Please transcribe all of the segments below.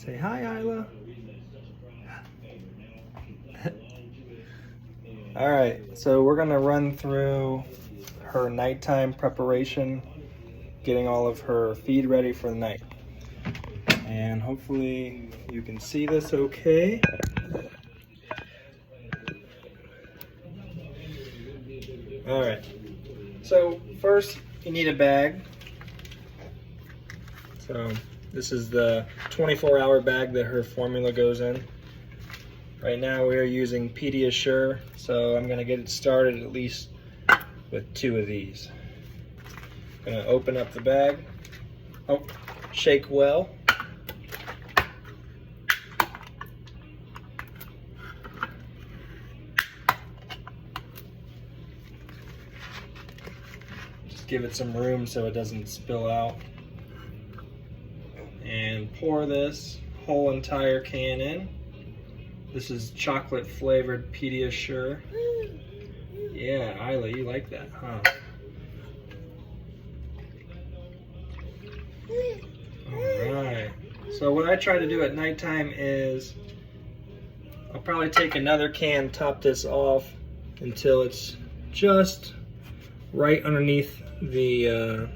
Say hi, Isla. All right, so we're gonna run through her nighttime preparation, getting all of her feed ready for the night. And hopefully you can see this okay. All right, so first you need a bag. So this is the 24-hour bag that her formula goes in. Right now we are using Pediasure, so I'm gonna get it started at least with 2 of these. I'm gonna open up the bag. Oh, shake well. Just give it some room so it doesn't spill out. And pour this whole entire can in. This is chocolate flavored Pediasure. Yeah, Isla, you like that, huh? Alright. So what I try to do at nighttime is I'll probably take another can, top this off until it's just right underneath the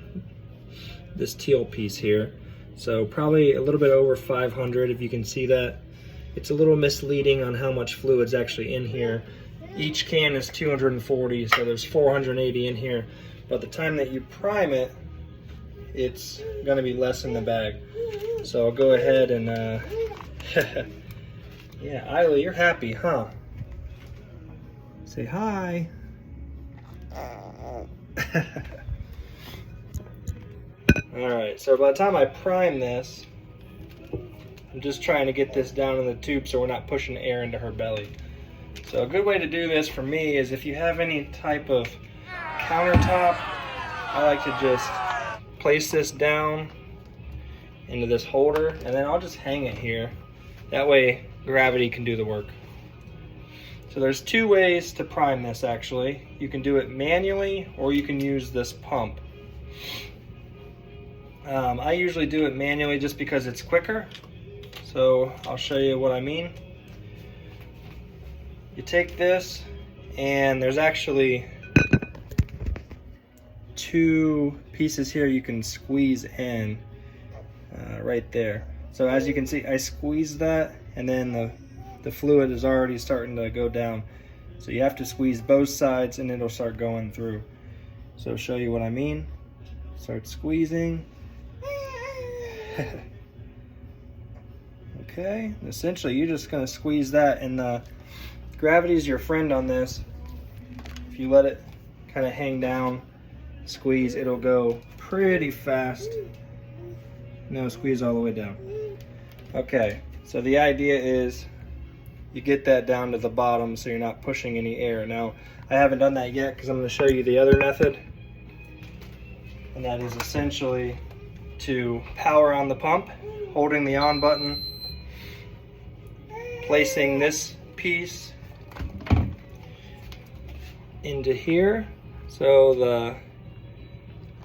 this teal piece here. So probably a little bit over 500, if you can see that. It's a little misleading on how much fluid's actually in here. Each can is 240, so there's 480 in here. By the time that you prime it, it's gonna be less in the bag. So I'll go ahead and, yeah, Isla, you're happy, huh? Say hi. All right, so by the time I prime this, I'm just trying to get this down in the tube so we're not pushing air into her belly. So a good way to do this for me is if you have any type of countertop, I like to just place this down into this holder and then I'll just hang it here. That way gravity can do the work. So there's 2 ways to prime this actually. You can do it manually or you can use this pump. I usually do it manually just because it's quicker. So I'll show you what I mean. You take this and there's actually 2 pieces here you can squeeze in right there. So as you can see, I squeeze that and then the fluid is already starting to go down. So you have to squeeze both sides and it'll start going through. So I'll show you what I mean. Start squeezing. Okay, essentially you're just going to squeeze that, and gravity is your friend on this. If you let it kind of hang down, squeeze, it'll go pretty fast. No, squeeze all the way down. Okay, so the idea is you get that down to the bottom so you're not pushing any air. Now, I haven't done that yet because I'm going to show you the other method, and that is essentially to power on the pump, holding the on button, placing this piece into here. So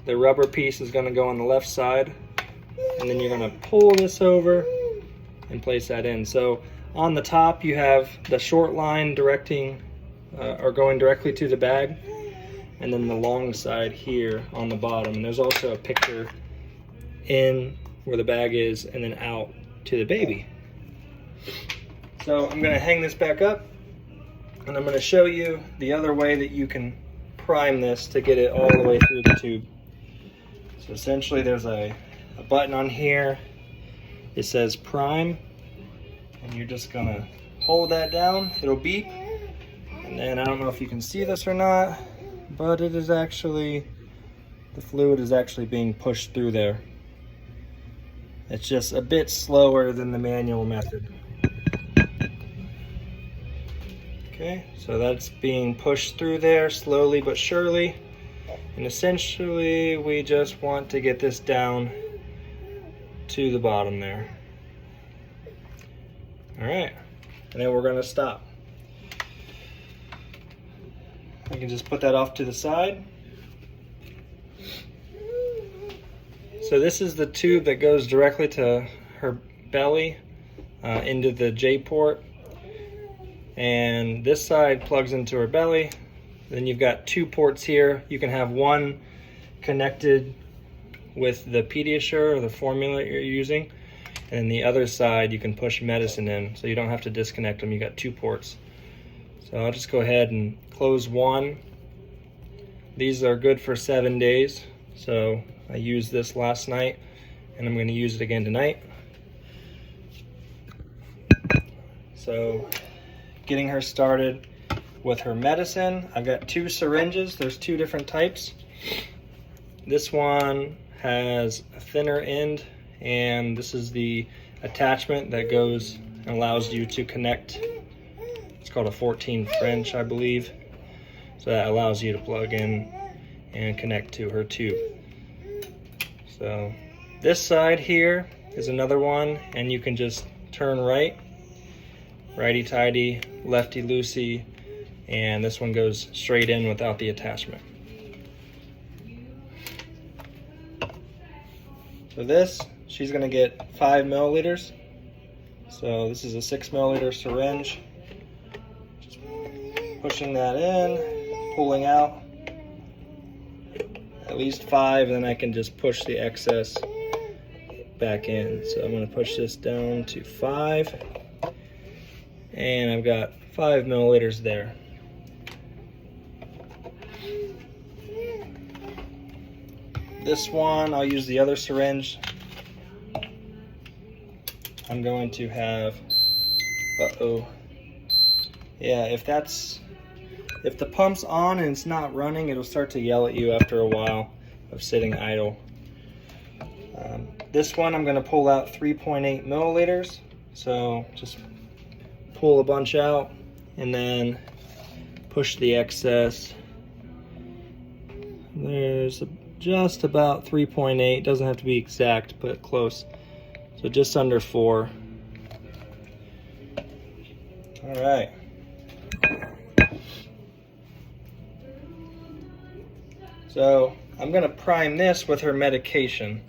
the rubber piece is going to go on the left side, and then you're going to pull this over and place that in. So on the top you have the short line directing or going directly to the bag, and then the long side here on the bottom. And there's also a picture in where the bag is and then out to the baby. So I'm going to hang this back up and I'm going to show you the other way that you can prime this to get it all the way through the tube. So essentially there's a button on here. It says prime, and you're just going to hold that down. It'll beep, and then I don't know if you can see this or not, but it is actually, the fluid is actually being pushed through there. It's just a bit slower than the manual method. Okay, so that's being pushed through there slowly but surely. And essentially we just want to get this down to the bottom there. All right, and then we're gonna stop. I can just put that off to the side. So this is the tube that goes directly to her belly. into the J port, and this side plugs into her belly. Then you've got 2 ports here. You can have one connected with the Pediasure or the formula you're using, and the other side you can push medicine in, so you don't have to disconnect them. You got 2 ports. So I'll just go ahead and close one. These are good for 7 days, so I used this last night and I'm going to use it again tonight. So getting her started with her medicine, I've got 2 syringes. There's 2 different types. This one has a thinner end, and this is the attachment that goes and allows you to connect. It's called a 14 French, I believe. So that allows you to plug in and connect to her tube. So this side here is another one, and you can just turn right, righty-tighty, lefty-loosey, and this one goes straight in without the attachment. So this, she's gonna get 5 milliliters. So this is a 6 milliliter syringe. Just pushing that in, pulling out at least 5, and then I can just push the excess back in. So I'm gonna push this down to 5, and I've got 5 milliliters there. This one, I'll use the other syringe. I'm going to have, yeah, if the pump's on and it's not running, it'll start to yell at you after a while of sitting idle. This one, I'm gonna pull out 3.8 milliliters. So just pull a bunch out and then push the excess. There's just about 3.8, doesn't have to be exact, but close. So just under 4. All right. So I'm gonna prime this with her medication.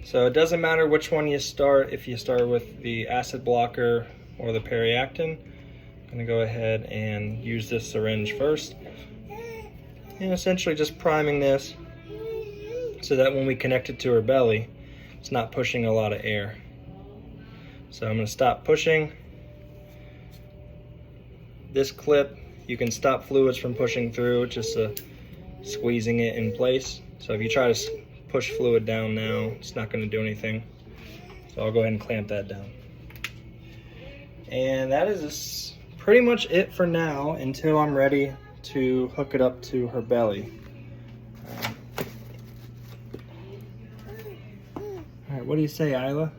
So it doesn't matter which one you start, if you start with the acid blocker or the periactin. I'm gonna go ahead and use this syringe first. And essentially just priming this so that when we connect it to her belly, it's not pushing a lot of air. So I'm gonna stop pushing. This clip, you can stop fluids from pushing through, just squeezing it in place. So if you try to push fluid down now, it's not gonna do anything. So I'll go ahead and clamp that down. And that is pretty much it for now until I'm ready to hook it up to her belly. All right, what do you say, Isla?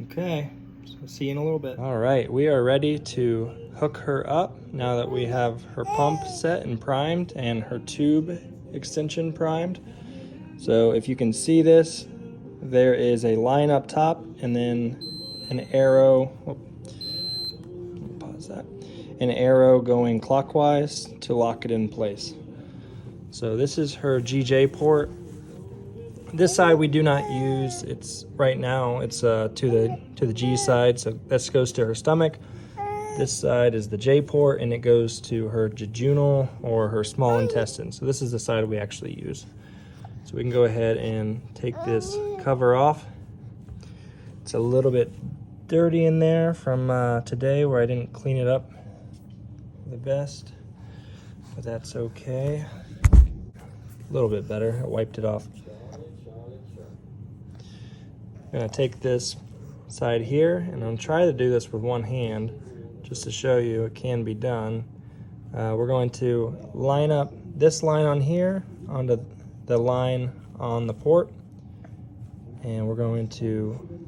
Okay, so see you in a little bit. All right, we are ready to hook her up now that we have her pump set and primed and her tube extension primed. So if you can see this, there is a line up top and then an arrow, pause that, an arrow going clockwise to lock it in place. So this is her GJ port. This side we do not use. It's right now it's to the G side, so this goes to her stomach. This side is the J port, and it goes to her jejunal or her small intestine. So this is the side we actually use. So we can go ahead and take this cover off. It's a little bit dirty in there from today where I didn't clean it up the best, but that's okay. A little bit better, I wiped it off. I'm gonna take this side here, and I'm gonna try to do this with one hand just to show you it can be done. We're going to line up this line on here onto the line on the port, and we're going to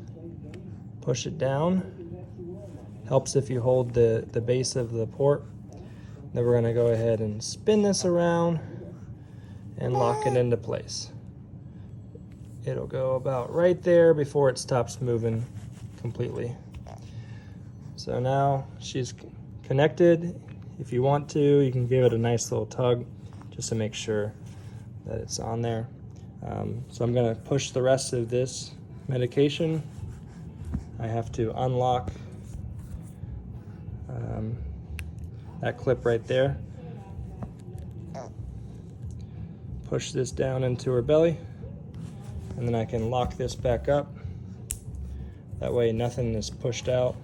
push it down. Helps if you hold the base of the port. Then we're gonna go ahead and spin this around and lock it into place. It'll go about right there before it stops moving completely. So now she's connected. If you want to, you can give it a nice little tug just to make sure that it's on there. So I'm going to push the rest of this medication. I have to unlock that clip right there. Push this down into her belly, and then I can lock this back up. That way nothing is pushed out.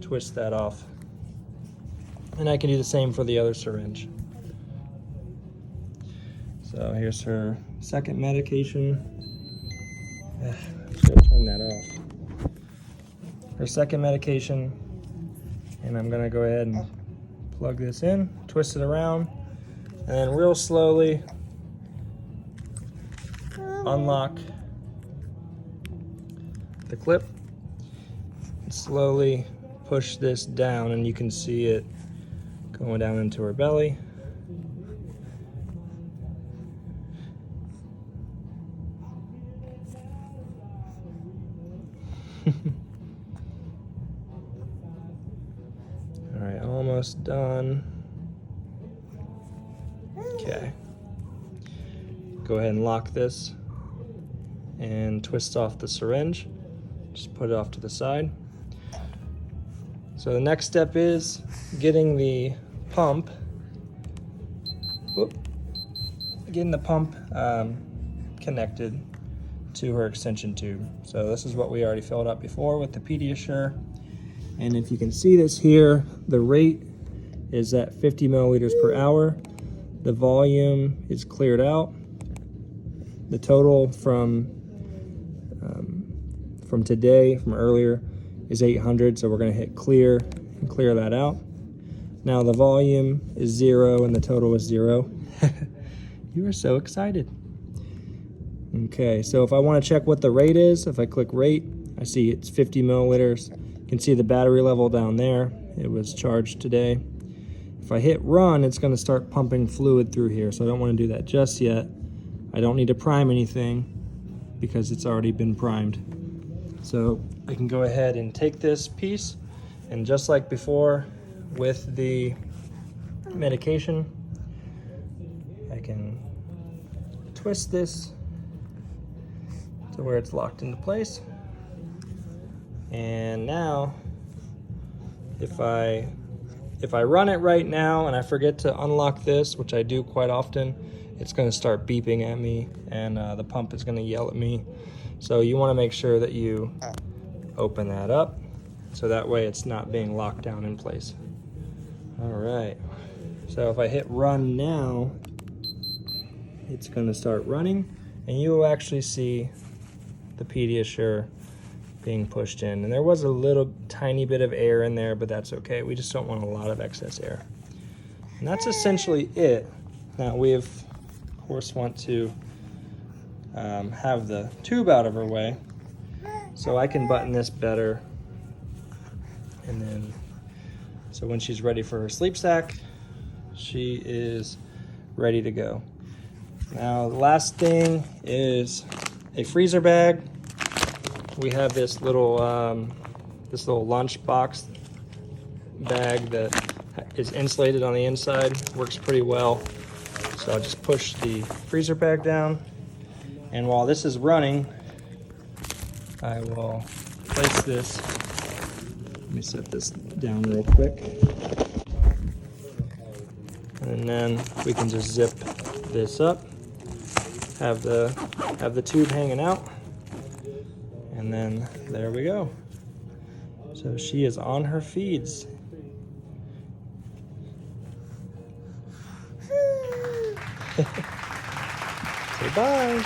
Twist that off. And I can do the same for the other syringe. So here's her second medication. I'm just gonna turn that off. Her second medication, and I'm gonna go ahead and plug this in, twist it around, and then real slowly unlock the clip and slowly push this down, and you can see it going down into her belly. All right, almost done. Okay. Go ahead and lock this and twist off the syringe. Just put it off to the side. So the next step is getting the pump, connected to her extension tube. So this is what we already filled up before with the Pediasure. And if you can see this here, the rate is at 50 milliliters per hour. The volume is cleared out. The total from today, from earlier, is 800, so we're going to hit clear and clear that out. Now the volume is 0 and the total is 0. You are so excited. Okay, so if I want to check what the rate is, if I click rate, I see it's 50 milliliters. You can see the battery level down there. It was charged today. If I hit run, it's going to start pumping fluid through here, so I don't want to do that just yet. I don't need to prime anything because it's already been primed. So I can go ahead and take this piece, and just like before with the medication, I can twist this to where it's locked into place. And now if I run it right now and I forget to unlock this, which I do quite often, it's going to start beeping at me, and the pump is going to yell at me. So you want to make sure that you open that up, so that way it's not being locked down in place. All right, so if I hit run now, it's going to start running, and you will actually see the Pediasure being pushed in. And there was a little tiny bit of air in there, but that's okay. We just don't want a lot of excess air. And that's essentially it. Now we of course want to have the tube out of her way, so I can button this better, and then so when she's ready for her sleep sack, she is ready to go. Now the last thing is a freezer bag. We have this little lunch box bag that is insulated on the inside, works pretty well. So I'll just push the freezer bag down, and while this is running, I will place this. Let me set this down real quick. And then we can just zip this up, have the tube hanging out, and then there we go. So she is on her feeds. Say bye.